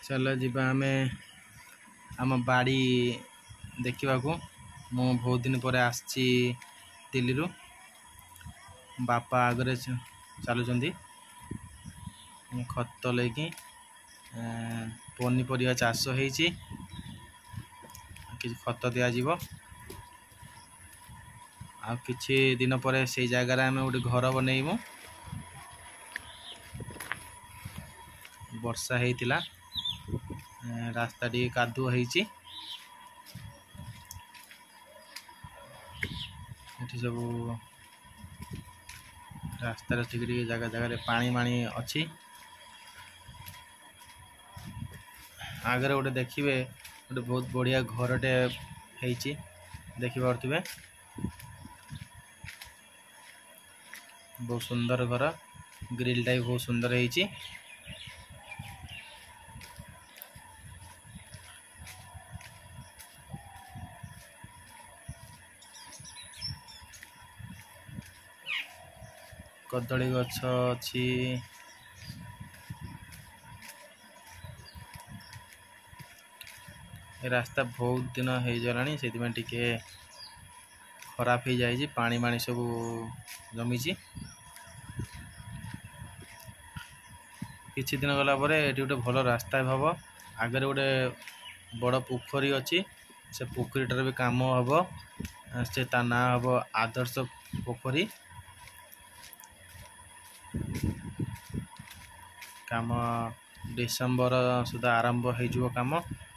चलो जीवा आमे आम बाड़ी देखा मु बहुत दिन पर आसी दिल्ली रु बापा आगरे चलुँच खत लेकिन पनीपरिया चाष होती खत दिज्व आ किछि दिन पर से जगार आम गोटे घर बनईमु वर्षा होता रास्ता टी कादुआ होती सब रास्तार जगह जगह पानी माणी अच्छी आगे गोटे देखिए गोटे बहुत बढ़िया घरटे होती देखि पारे बहुत सुंदर घर ग्रिल टाइप बहुत सुंदर होती कदली गछ अच्छी रास्ता बहुत दिन हो गलानी से टिके खराब हो जाए पानी माणी सब जमी किछि दिन गला परे एटी गोटे भल रास्ता हम आगे गोटे बड़ पोखरी अच्छी से पोखरीटार भी काम हम से ता ना हम आदर्श पोखरी काम डिसेम्बर सुधा आरंभ हो काम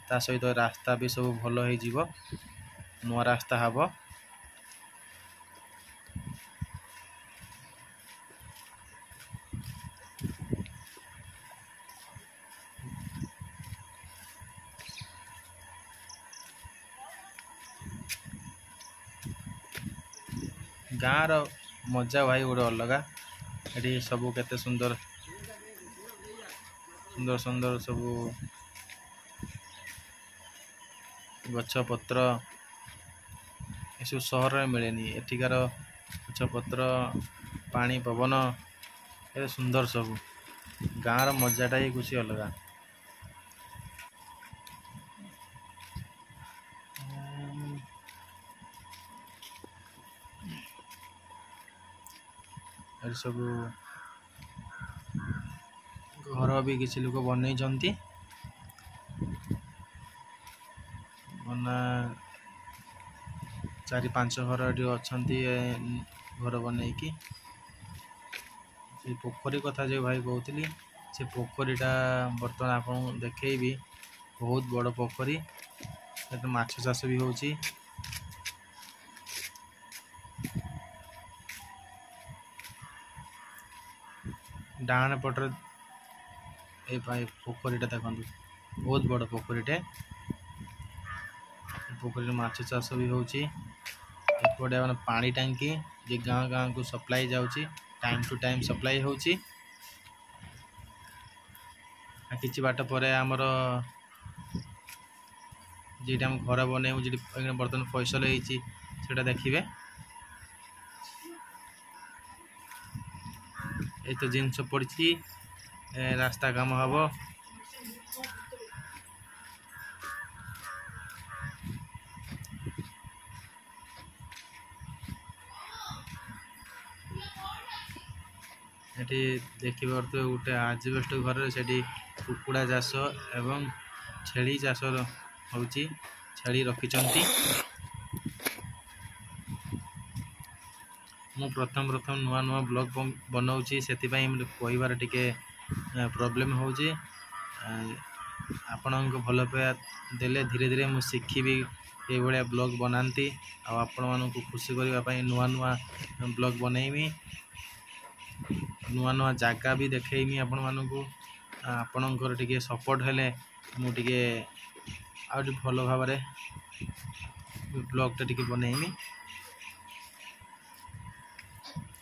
ता सहित रास्ता भी सब भल हो नुआ रास्ता हम गाँव मजा भाई गोटे अलग ये सब केते सुंदर सुंदर सुंदर सब गछ पत्र ये सब सहर में मिलेनी एठिकार गछ पत्र पानी पवन ये सुंदर सब गाँव मजाटा ही कुछ अलग सब घर भी किसी लोग बनई बना 4-5 घर अच्छा घर बनईकी पोखरी कथा जो भाई कहती से पोखरीटा बर्तमान आप देखेबी बहुत बड़ पोखरी माछ चाष भी होची डाण पटर ए पोखरीटा देखो बहुत बड़ पोखरीटे पोखरी माछ चाष भी होची एपटे मैंने पानी टांकी जे गाँ गाँ को सप्लाई जाउची टाइम टू टाइम सप्लाई होची किछि बाट पर आमर जेटा हम घर बनईमु जी बर्तमान फैसल होती सेटा देखिए ये तो जिनस पड़ी रास्ता काम हम ये देखिए गोटे आजबेस्ट घर से कुकुड़ा चाष एवं छेली चाष होची छेली रखिछंती मु प्रथम नुआ नुआ ब्लॉग बनाऊँगी से कहबार टिके प्रॉब्लम होची आपण भल पाया देले धीरे धीरे मु शिखी ये भाया ब्लॉग बनाती आपण मानक खुशी करने नुआ नुआ ब्लॉग बनईमी नुआ नुआ जगह भी देखमी आपण मानक आपणकर टिके सपोर्ट हेले मुझे आउट भल भाव ब्लॉगटा टिके बनईमी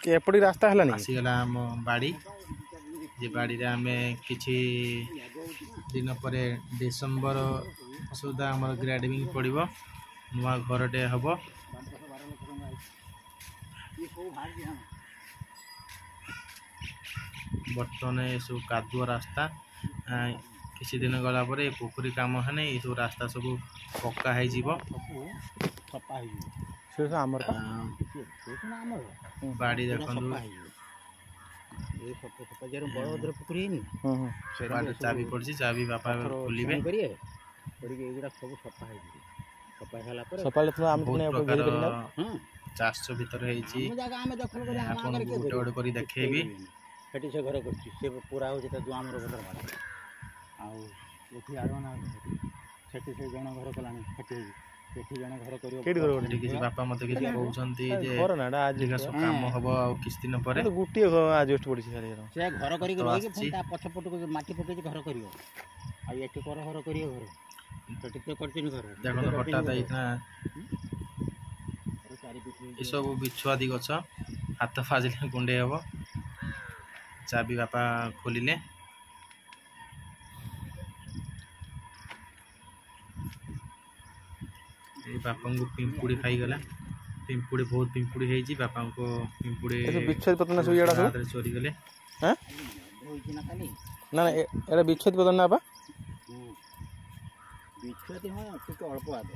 के एपड़ी रास्ता है आसीगला आम बाड़ी जे बाड़ी रे आमे किछि दिन पर डिसेम्बर सुधा आम ग्रेडिंग पड़ो नुआ घरटे हम बर्तमान ये सब कादुआ रास्ता किसी दिन गला पर पोखरी काम है ये सब रास्ता सब पक्का है ସେ ସବୁ ଆମର ପା। बाड़ी देखो बड़भद्र पोखरी ହୁଁ ହୁଁ बाड़ी चाबी पड़ी चाबी बापा खोलिबे सब सफा है ସକାଳେ ତୁମେ ଆମେ बहुत ପୁଣି ଆଉ प्रकार ଭିଡି କରି ନେବୁ। चाष भीतर ହେଇଛି ଆପଣ ଗୋଟେ ଗୋଟେ କରି ଦେଖେଇବି ସେଠି ସେ ଘର କରିଛି ସେ ପୁରା ହେଉଛି ତା ଆମର ଘର ଭାଡ଼ା ଆଉ ଏଠି ଆଡ଼ନା ସେଠି ସେ ଜଣ ଘର କଲାଣି ସେଠି ସେଠି ଜଣେ ଘର କରିବ କେଇଠି ଘର ଏଠି କିଛି ବାପା ମତେ କିଛି କହୁଛନ୍ତି ଯେ ଘର ନା ଏଟା ଆଜି ଅଧିକା ସବୁ କାମ ହବ ଆଉ କିଛି ଦିନ ପରେ ଗୋଟିଏ ଆଜବେଷ୍ଟ ପଡ଼ିଛି ଖାଲି ଘର। ସେ ଘର କରିକି ତ ରହିକି ଆସିଛି। ପୁଣି ତା ପଛପଟକୁ ମାଟି ପକେଇକି ଘର କରିବ ଆଉ ଏଠି କର ଘର କରିବ ଘର ସେଠି ତ କରିଛନ୍ତି ଘର ଦେଖନ୍ତୁ ହଠାତ୍ ହେଇକିନା ଏସବୁ ବିଛୁଆତି ଗଛ ହାତ ଫାଜିଲେ କୁଣ୍ଡେଇ ହବ ଚାବି ବାପା ଖୋଲିଲେ ଏଇ ବାପାଙ୍କୁ ପିମ୍ପୁଡ଼ି ଖାଇଗଲା ପିମ୍ପୁଡ଼ି ବହୁତ ପିମ୍ପୁଡ଼ି ହେଇଛି ବାପାଙ୍କୁ ପିମ୍ପୁଡ଼ି ଏ ସବୁ ବିଚ୍ଛେଦ ପତ୍ର ନା ସବୁ ଇଆଡା ସବୁ ହାତରେ ଚୋରିଗଲେ ହାଁ ହୋଇଛି ନା କାଲି ନା ନା ଏଟା ବିଚ୍ଛେଦ ପତ୍ର ନା ବାପା ବିଛୁଆତି ହଁ ଟିକେ ଅଳ୍ପ ଆଗ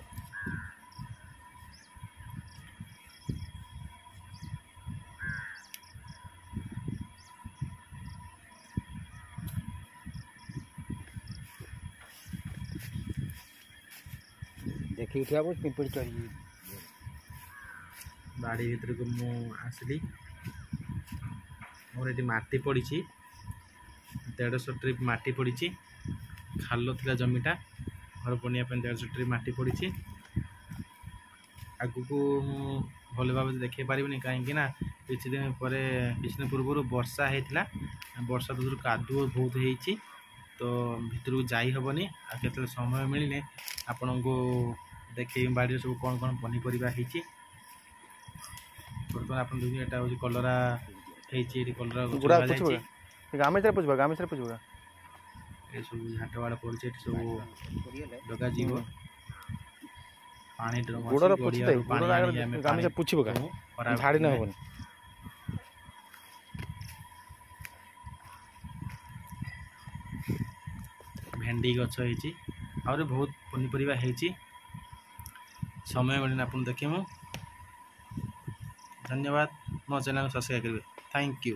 देखिए उठा पिंपड़ी चढ़ी बाड़ी भीतर को मु आसली मोर ये माटी पड़ी 150 ट्रिप माटी पड़ी खाल थिला जमीटा घर बनिया 150 ट्रिप माटी पड़ी आगु को भल भाव देखे पारिनी कहीं किसी दिन पर किसी दिन पूर्व वर्षा होता वर्षा दूर कादुଅ बहुत होती तो भितर को जाई हेनी आ केते समय मिलने आपण को देखे बाड़ी सब कौन कौन पनीपरिया होती बर्तमान आप देखिए यहाँ हूँ कलरा कलरा गुड़ा पुछबा गामेचरा पुछबा गामेचरा पुछबा ये सब झाट बाड़ पड़े सब लगा जीव पानी ड्रम गुड़र पुछि दे गुड़र गामेचरा पुछबो का झाड़ी ना होबनी भेंडी गछ होती आहुरी बहुत पनीपरिया होती समय मिलने आप देखिए धन्यवाद मो चैनल को सब्सक्राइब करेंगे थैंक यू।